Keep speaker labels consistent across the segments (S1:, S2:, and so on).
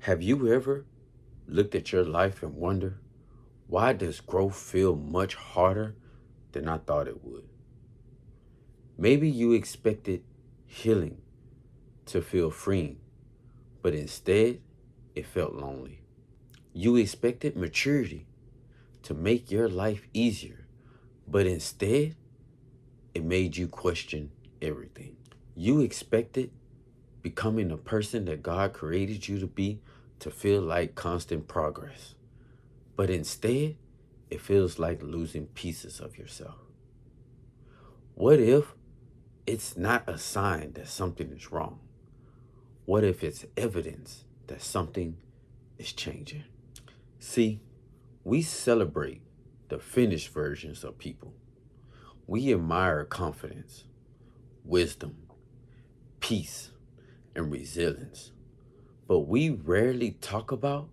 S1: Have you ever looked at your life and wonder, why does growth feel much harder than I thought it would? Maybe you expected healing to feel freeing, but instead it felt lonely. You expected maturity to make your life easier, but instead it made you question everything. You expected becoming the person that God created you to be to feel like constant progress, but instead it feels like losing pieces of yourself. What if it's not a sign that something is wrong? What if it's evidence that something is changing? See, we celebrate the finished versions of people. We admire confidence, wisdom, peace, and resilience. But we rarely talk about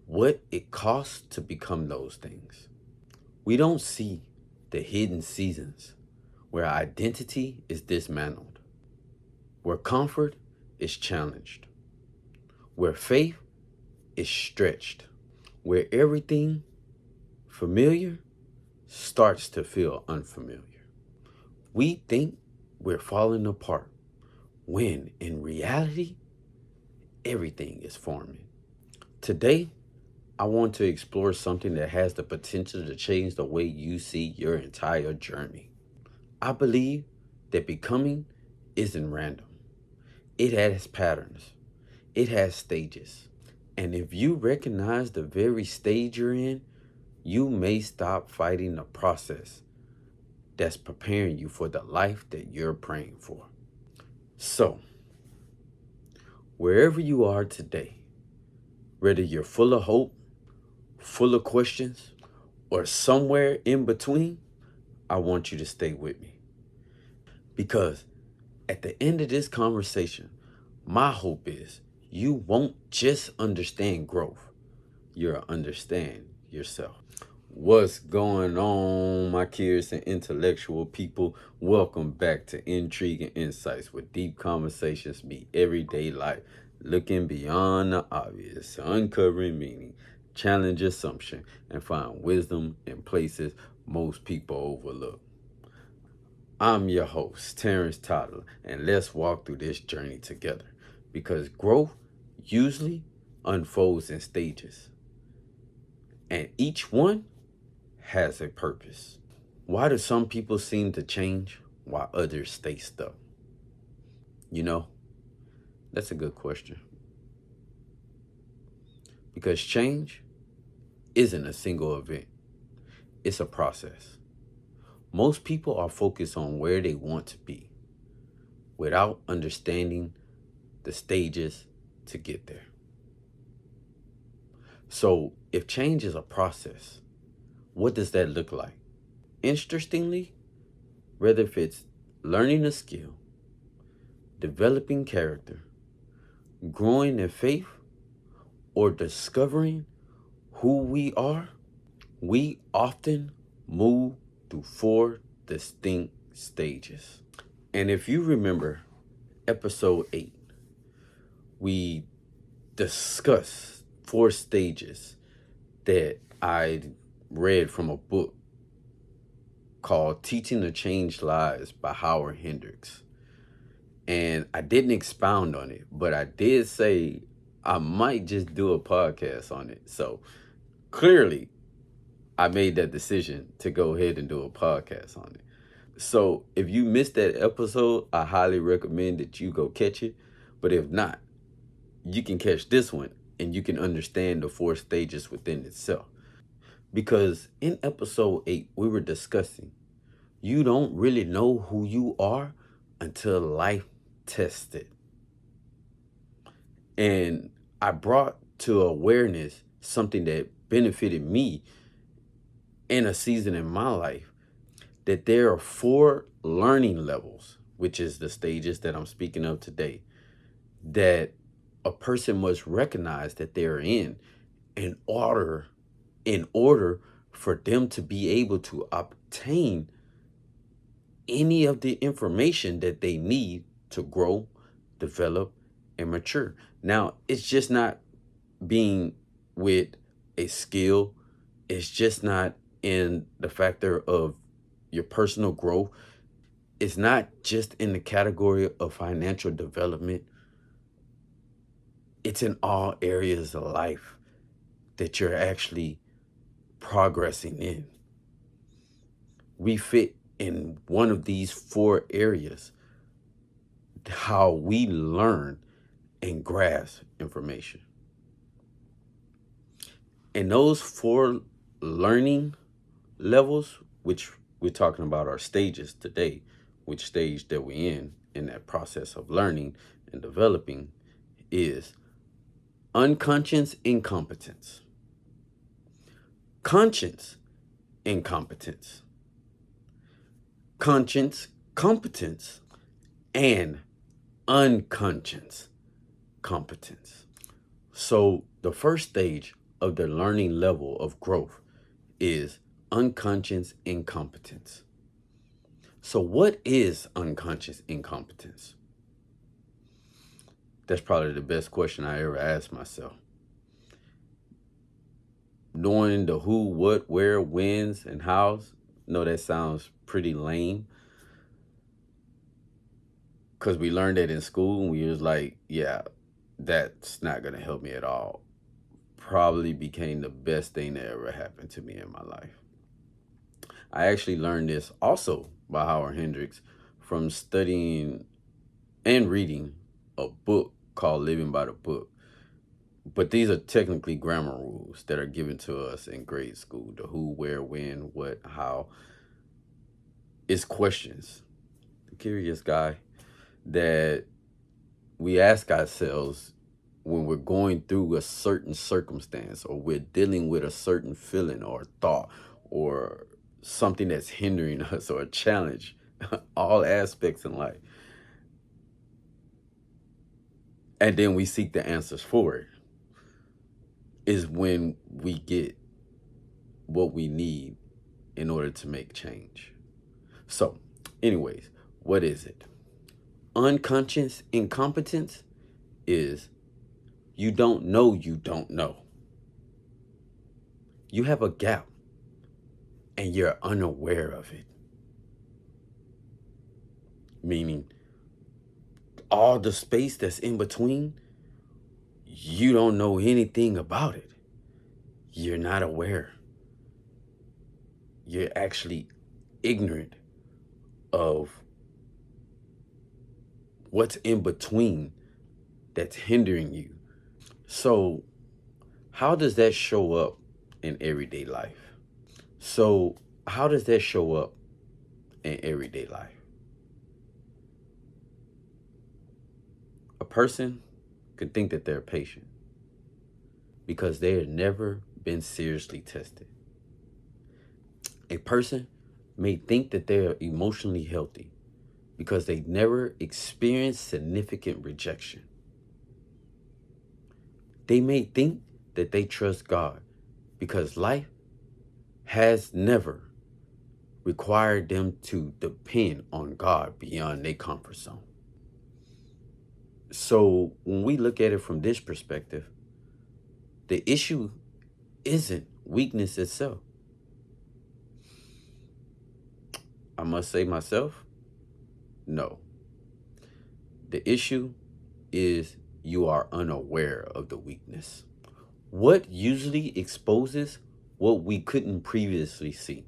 S1: what it costs to become those things. We don't see the hidden seasons where identity is dismantled, where comfort is challenged, where faith is stretched, where everything familiar starts to feel unfamiliar. We think we're falling apart when in reality, everything is forming. Today, I want to explore something that has the potential to change the way you see your entire journey. I believe that becoming isn't random. It has patterns. It has stages. And if you recognize the very stage you're in, you may stop fighting the process that's preparing you for the life that you're praying for. So, wherever you are today, whether you're full of hope, full of questions, or somewhere in between, I want you to stay with me. Because at the end of this conversation, my hope is you won't just understand growth, you'll understand yourself. What's going on, my curious and intellectual people? Welcome back to Intrigue and Insights, where deep conversations meet everyday life, looking beyond the obvious, uncovering meaning, challenge assumption, and find wisdom in places most people overlook. I'm your host, Terrence Toddler, and let's walk through this journey together, because growth usually unfolds in stages, and each one has a purpose. Why do some people seem to change while others stay stuck? You know, that's a good question. Because change isn't a single event, it's a process. Most people are focused on where they want to be without understanding the stages to get there. So, if change is a process, what does that look like? Interestingly, whether if it's learning a skill, developing character, growing in faith, or discovering who we are, we often move through four distinct stages. And if you remember episode 8, we discussed 4 stages that I read from a book called Teaching to Change Lives by Howard Hendricks. And I didn't expound on it, but I did say I might just do a podcast on it. So clearly, I made that decision to go ahead and do a podcast on it. So if you missed that episode, I highly recommend that you go catch it. But if not, you can catch this one and you can understand the 4 stages within itself. Because in episode 8, we were discussing you don't really know who you are until life tests it. And I brought to awareness something that benefited me in a season in my life, that there are 4 learning levels, which is the stages that I'm speaking of today, that a person must recognize that they're in order for them to be able to obtain any of the information that they need to grow, develop, and mature. Now, it's just not being with a skill is just not in the factor of your personal growth. It's not just in the category of financial development. It's in all areas of life that you're actually progressing in. We fit in one of these four areas: how we learn and grasp information. And those four learning levels, which we're talking about our stages today, which stage that we're in that process of learning and developing, is unconscious incompetence, conscious incompetence, conscious competence, and unconscious competence. So the first stage of the learning level of growth is unconscious incompetence. So what is unconscious incompetence? That's probably the best question I ever asked myself. Knowing the who, what, where, whens, and hows. No, that sounds pretty lame, because we learned that in school and we was like, yeah, that's not going to help me at all. Probably became the best thing that ever happened to me in my life. I actually learned this also by Howard Hendricks from studying and reading a book called Living by the Book. But these are technically grammar rules that are given to us in grade school. The who, where, when, what, how. It's questions. The curious guy that we ask ourselves when we're going through a certain circumstance, or we're dealing with a certain feeling or thought or something that's hindering us, or a challenge, all aspects in life. And then we seek the answers for it, is when we get what we need in order to make change. So, anyways, what is it? Unconscious incompetence is you don't know you don't know. You have a gap and you're unaware of it. Meaning, all the space that's in between, you don't know anything about it. You're not aware. You're actually ignorant of what's in between that's hindering you. So, how does that show up in everyday life? So, how does that show up in everyday life? A person could think that they're patient because they have never been seriously tested. A person may think that they are emotionally healthy because they never experienced significant rejection. They may think that they trust God because life has never required them to depend on God beyond their comfort zone. So when we look at it from this perspective, the issue isn't weakness itself. I must say myself, no. The issue is you are unaware of the weakness. What usually exposes what we couldn't previously see?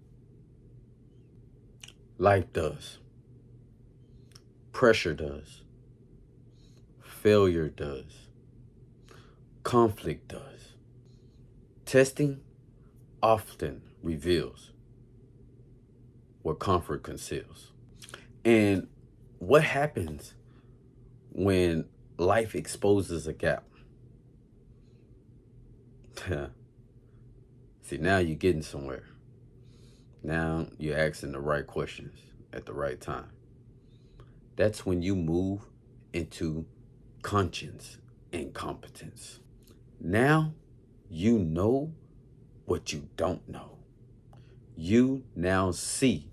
S1: Life does. Pressure does. Failure does. Conflict does. Testing often reveals what comfort conceals. And what happens when life exposes a gap? See, now you're getting somewhere. Now you're asking the right questions at the right time. That's when you move into conscience incompetence. Now you know what you don't know. You now see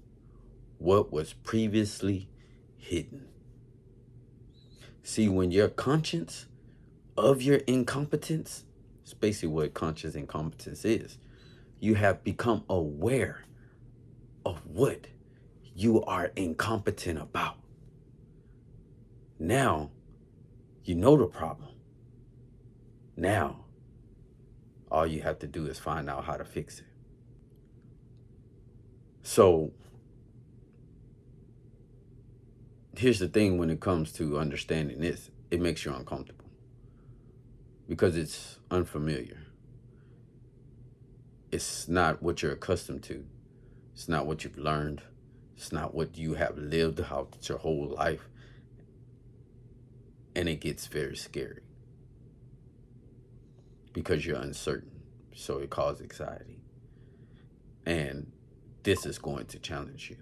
S1: what was previously hidden. See, when your conscience of your incompetence It's basically what conscious incompetence is. You have become aware of what you are incompetent about. Now, you know the problem. Now, all you have to do is find out how to fix it. So, here's the thing when it comes to understanding this, it makes you uncomfortable because it's unfamiliar. It's not what you're accustomed to. It's not what you've learned. It's not what you have lived out your whole life. And it gets very scary because you're uncertain. So it causes anxiety. And this is going to challenge you.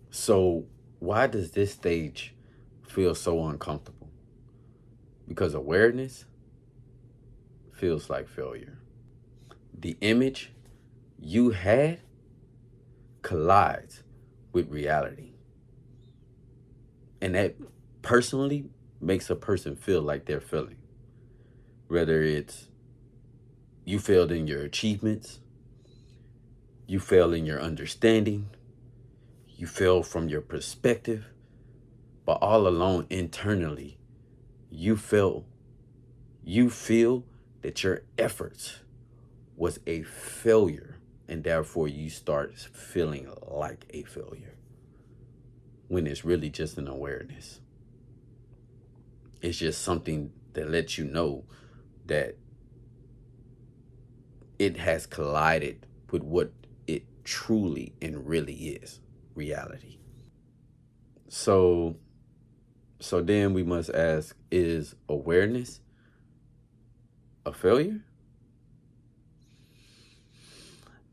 S1: So why does this stage feel so uncomfortable? Because awareness feels like failure. The image you had collides with reality. And that personally makes a person feel like they're failing. Whether it's you failed in your achievements, you fail in your understanding, you fail from your perspective, but all along internally, you feel that your efforts was a failure, and therefore you start feeling like a failure when it's really just an awareness. It's just something that lets you know that it has collided with what it truly and really is, reality. So then we must ask, is awareness a failure?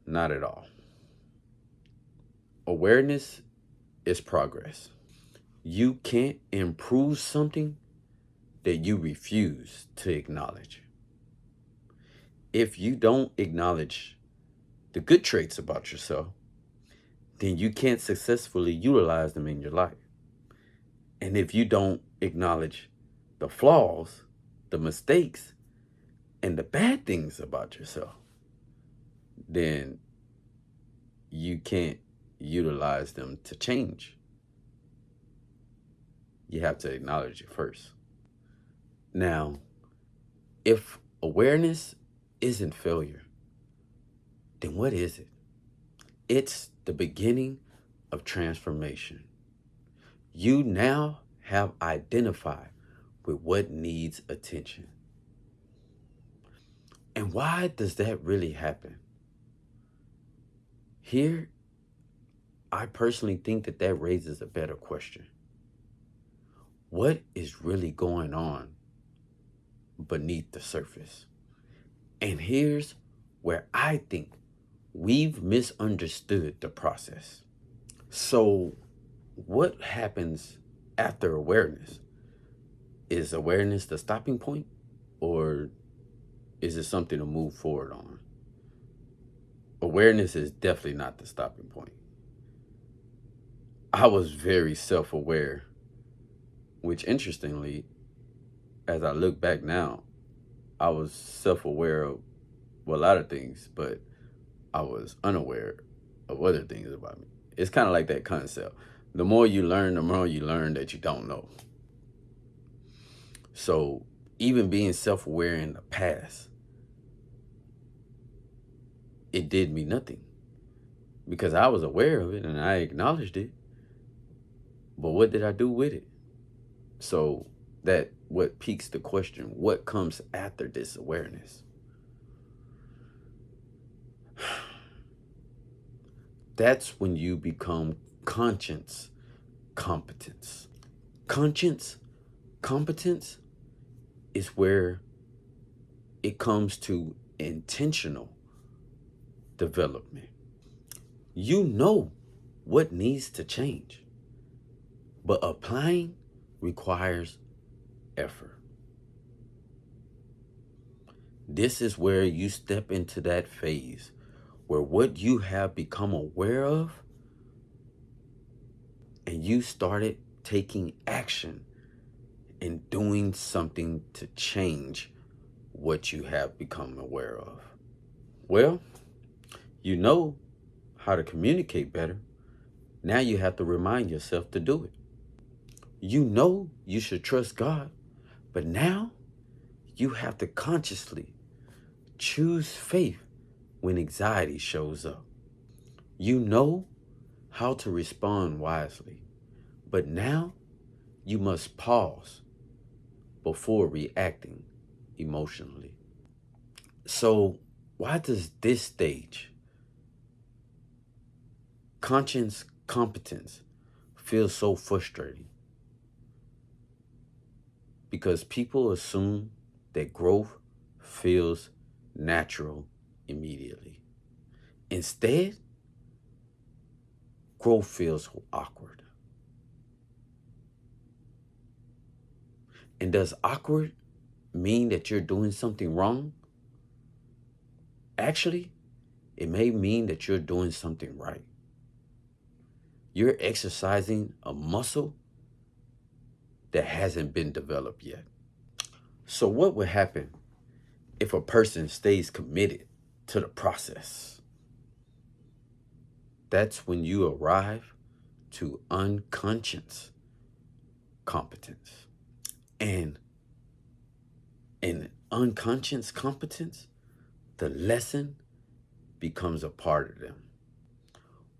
S1: Not at all. Awareness is progress. You can't improve something that you refuse to acknowledge. If you don't acknowledge the good traits about yourself, then you can't successfully utilize them in your life. And if you don't acknowledge the flaws, the mistakes, and the bad things about yourself, then you can't utilize them to change. You have to acknowledge it first. Now, if awareness isn't failure, then what is it? It's the beginning of transformation. You now have identified with what needs attention. And why does that really happen? Here, I personally think that raises a better question. What is really going on beneath the surface? And here's where I think we've misunderstood the process. So, what happens after awareness? Is awareness the stopping point, or is it something to move forward on? Awareness is definitely not the stopping point. I was very self-aware, which interestingly, as I look back now, I was self-aware of a lot of things, but I was unaware of other things about me. It's kind of like that concept. The more you learn, the more you learn that you don't know. So even being self-aware in the past, it did me nothing because I was aware of it and I acknowledged it. But what did I do with it? So that what piques the question, what comes after this awareness? That's when you become conscience competence. Conscience competence is where it comes to intentional development. You know what needs to change, but applying requires effort. This is where you step into that phase where what you have become aware of and you started taking action and doing something to change what you have become aware of? Well, you know how to communicate better. Now you have to remind yourself to do it. You know you should trust God, but now you have to consciously choose faith when anxiety shows up. You know how to respond wisely, but now you must pause before reacting emotionally. So, why does this stage, conscience competence, feel so frustrating? Because people assume that growth feels natural immediately. Instead, growth feels awkward. And does awkward mean that you're doing something wrong? Actually, it may mean that you're doing something right. You're exercising a muscle that hasn't been developed yet. So, what would happen if a person stays committed to the process? That's when you arrive to unconscious competence. And in unconscious competence, the lesson becomes a part of them.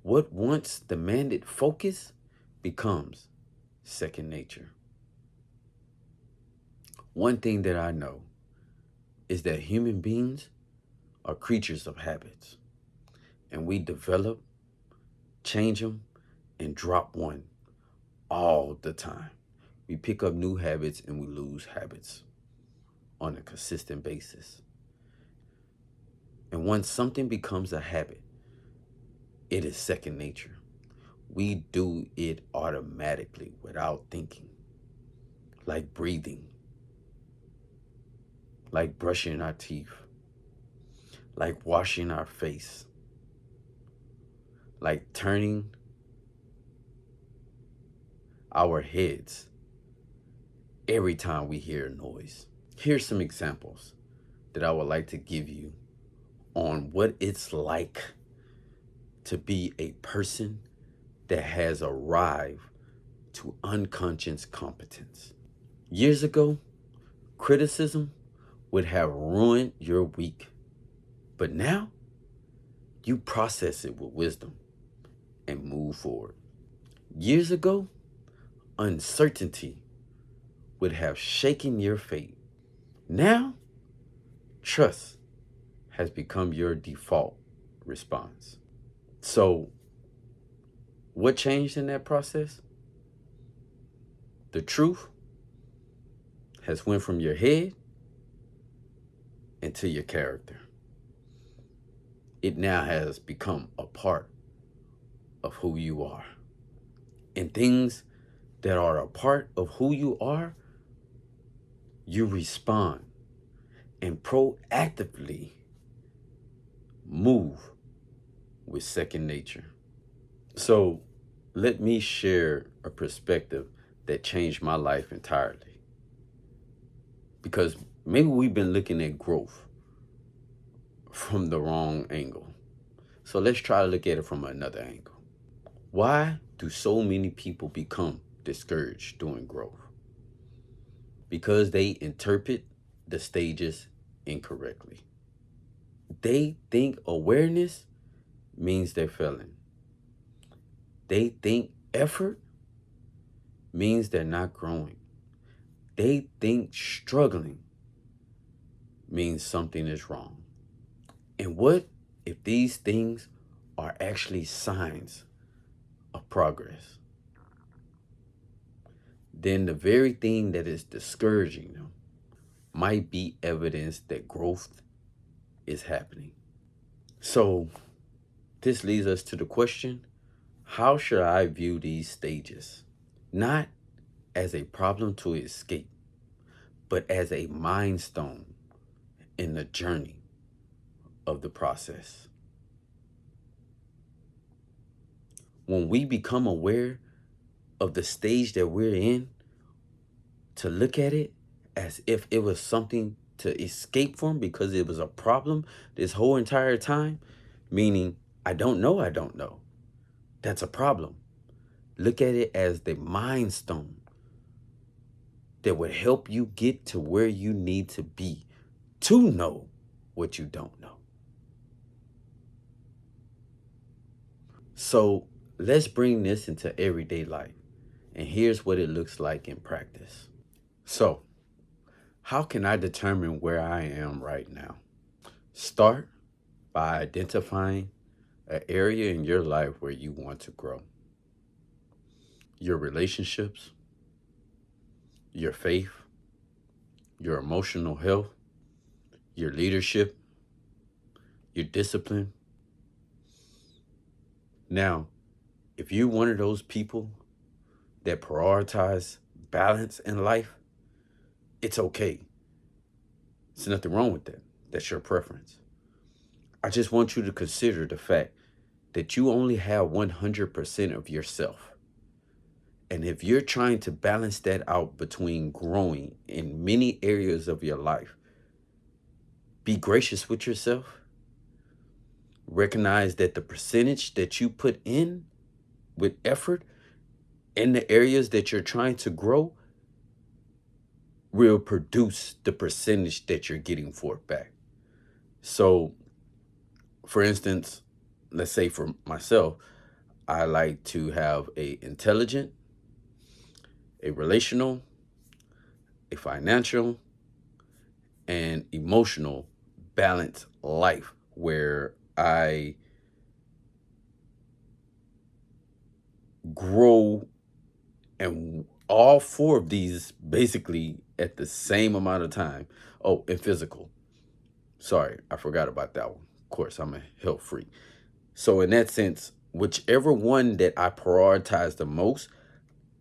S1: What once demanded focus becomes second nature. One thing that I know is that human beings are creatures of habits, and we develop, change them, and drop one all the time. We pick up new habits and we lose habits on a consistent basis. And once something becomes a habit, it is second nature. We do it automatically without thinking, like breathing, like brushing our teeth, like washing our face, like turning our heads every time we hear a noise. Here's some examples that I would like to give you on what it's like to be a person that has arrived to unconscious competence. Years ago, criticism would have ruined your week, but now you process it with wisdom and move forward. Years ago, uncertainty would have shaken your fate. Now, trust has become your default response. So, what changed in that process? The truth has went from your head into your character. It now has become a part of who you are. And things that are a part of who you are, you respond and proactively move with second nature. So let me share a perspective that changed my life entirely. Because maybe we've been looking at growth from the wrong angle. So let's try to look at it from another angle. Why do so many people become discouraged during growth? Because they interpret the stages incorrectly. They think awareness means they're failing. They think effort means they're not growing. They think struggling means something is wrong. And what if these things are actually signs of progress? Then the very thing that is discouraging them might be evidence that growth is happening. So this leads us to the question, how should I view these stages? Not as a problem to escape, but as a milestone in the journey of the process. When we become aware of the stage that we're in, to look at it as if it was something to escape from because it was a problem this whole entire time, meaning I don't know, I don't know. That's a problem. Look at it as the mind stone that would help you get to where you need to be to know what you don't know. So let's bring this into everyday life. And here's what it looks like in practice. So, how can I determine where I am right now? Start by identifying an area in your life where you want to grow. Your relationships, your faith, your emotional health, your leadership, your discipline. Now, if you're one of those people that prioritize balance in life, it's okay. There's nothing wrong with that. That's your preference. I just want you to consider the fact that you only have 100% of yourself. And if you're trying to balance that out between growing in many areas of your life, be gracious with yourself. Recognize that the percentage that you put in with effort in the areas that you're trying to grow will produce the percentage that you're getting for it back. So, for instance, let's say for myself, I like to have a intelligent, a relational, a financial, and emotional balanced life where I grow and all four of these basically at the same amount of time. Oh, and physical. Sorry, I forgot about that one. Of course, I'm a health freak. So in that sense, whichever one that I prioritize the most,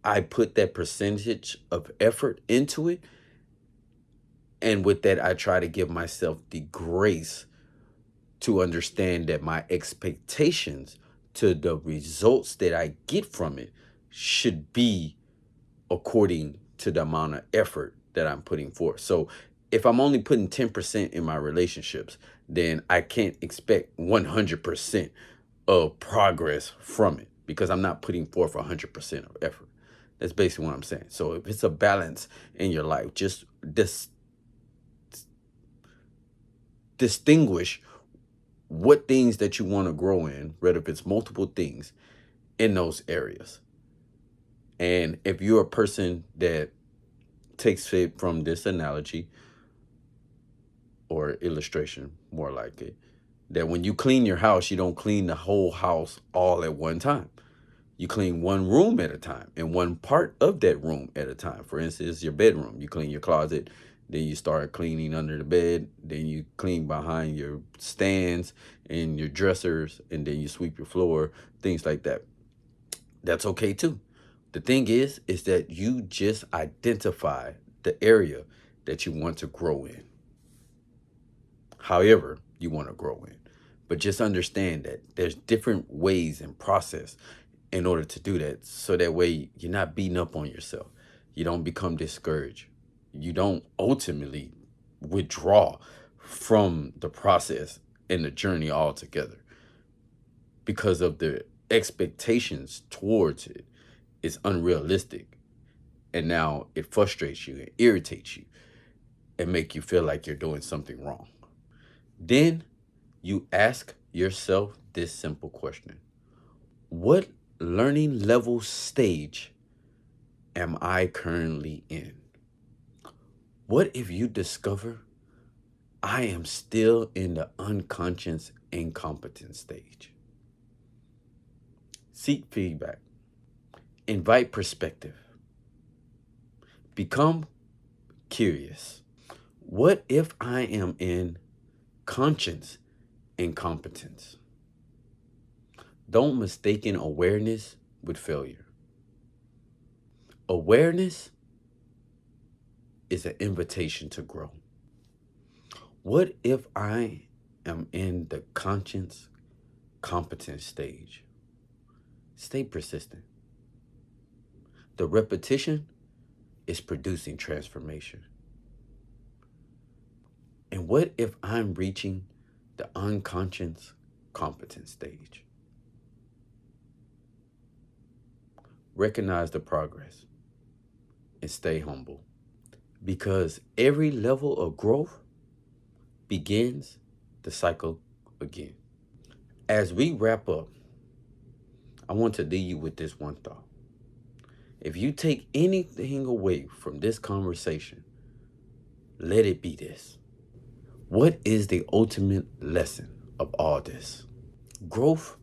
S1: I put that percentage of effort into it. And with that, I try to give myself the grace to understand that my expectations to the results that I get from it should be according to the amount of effort that I'm putting forth. So if I'm only putting 10% in my relationships, then I can't expect 100% of progress from it because I'm not putting forth 100% of effort. That's basically what I'm saying. So if it's a balance in your life, just distinguish what things that you want to grow in, whether if it's multiple things in those areas. And if you're a person that takes it from this analogy or illustration, more like it, that when you clean your house, you don't clean the whole house all at one time. You clean one room at a time and one part of that room at a time. For instance, your bedroom, you clean your closet, then you start cleaning under the bed, then you clean behind your stands and your dressers, and then you sweep your floor, things like that. That's okay too. The thing is that you just identify the area that you want to grow in. However, you want to grow in. But just understand that there's different ways and process in order to do that. So that way you're not beating up on yourself. You don't become discouraged. You don't ultimately withdraw from the process and the journey altogether because of the expectations towards it is unrealistic. And now it frustrates you and irritates you and make you feel like you're doing something wrong. Then you ask yourself this simple question. What learning level stage am I currently in? What if you discover I am still in the unconscious incompetence stage? Seek feedback. Invite perspective. Become curious. What if I am in conscious incompetence? Don't mistaken awareness with failure. Awareness is an invitation to grow. What if I am in the conscious competence stage? Stay persistent. The repetition is producing transformation. And what if I'm reaching the unconscious competence stage? Recognize the progress and stay humble, because every level of growth begins the cycle again. As we wrap up, I want to leave you with this one thought. If you take anything away from this conversation, let it be this. What is the ultimate lesson of all this? Growth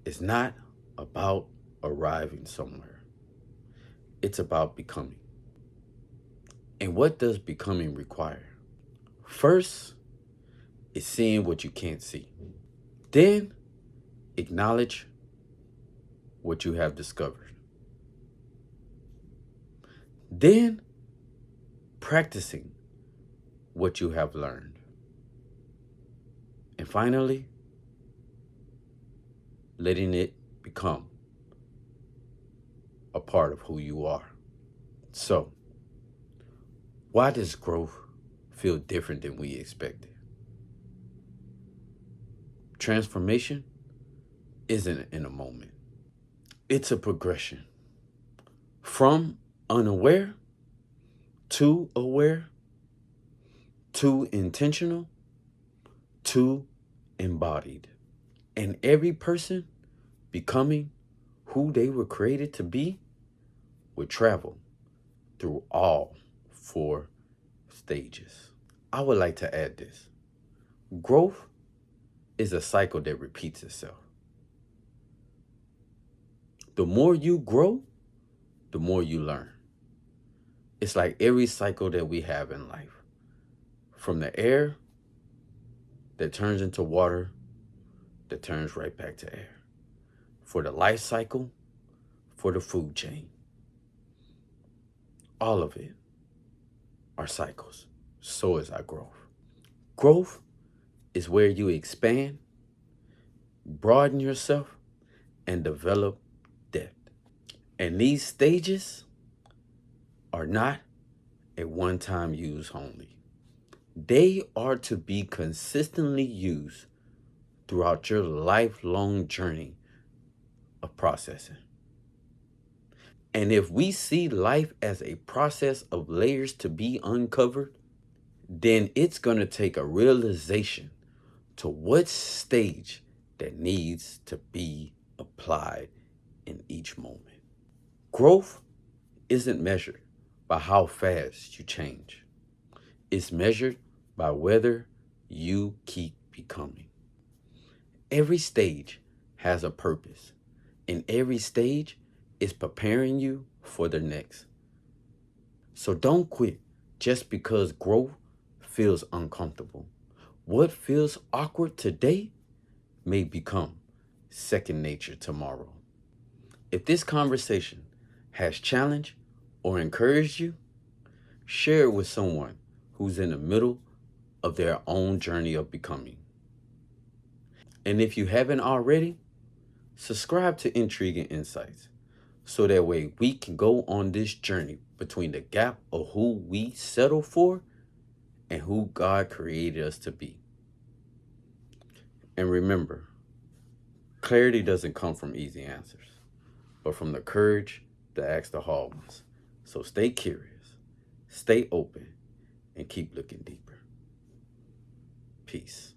S1: is not about arriving somewhere. It's about becoming. And what does becoming require? First is seeing what you can't see. Then acknowledge what you have discovered. Then practicing what you have learned. And finally, letting it become a part of who you are. So, why does growth feel different than we expected? Transformation isn't in a moment. It's a progression. From unaware to aware to intentional to embodied. And every person becoming who they were created to be would travel through all 4 stages. I would like to add this. Growth is a cycle that repeats itself. The more you grow, the more you learn. It's like every cycle that we have in life. From the air that turns into water, that turns right back to air. For the life cycle, for the food chain. All of it are cycles. So is our growth. Growth is where you expand, broaden yourself, and develop depth. And these stages are not a one-time use only. They are to be consistently used throughout your lifelong journey of processing. And if we see life as a process of layers to be uncovered, then it's going to take a realization to what stage that needs to be applied in each moment. Growth isn't measured by how fast you change. It's measured by whether you keep becoming. Every stage has a purpose, and every stage is preparing you for the next. So don't quit just because growth feels uncomfortable. What feels awkward today may become second nature tomorrow. If this conversation has challenged or encouraged you, share it with someone who's in the middle of their own journey of becoming. And if you haven't already, subscribe to Intriguing Insights so that way we can go on this journey between the gap of who we settle for and who God created us to be. And remember, clarity doesn't come from easy answers, but from the courage to ask the hard ones. So stay curious, stay open, and keep looking deeper. Peace.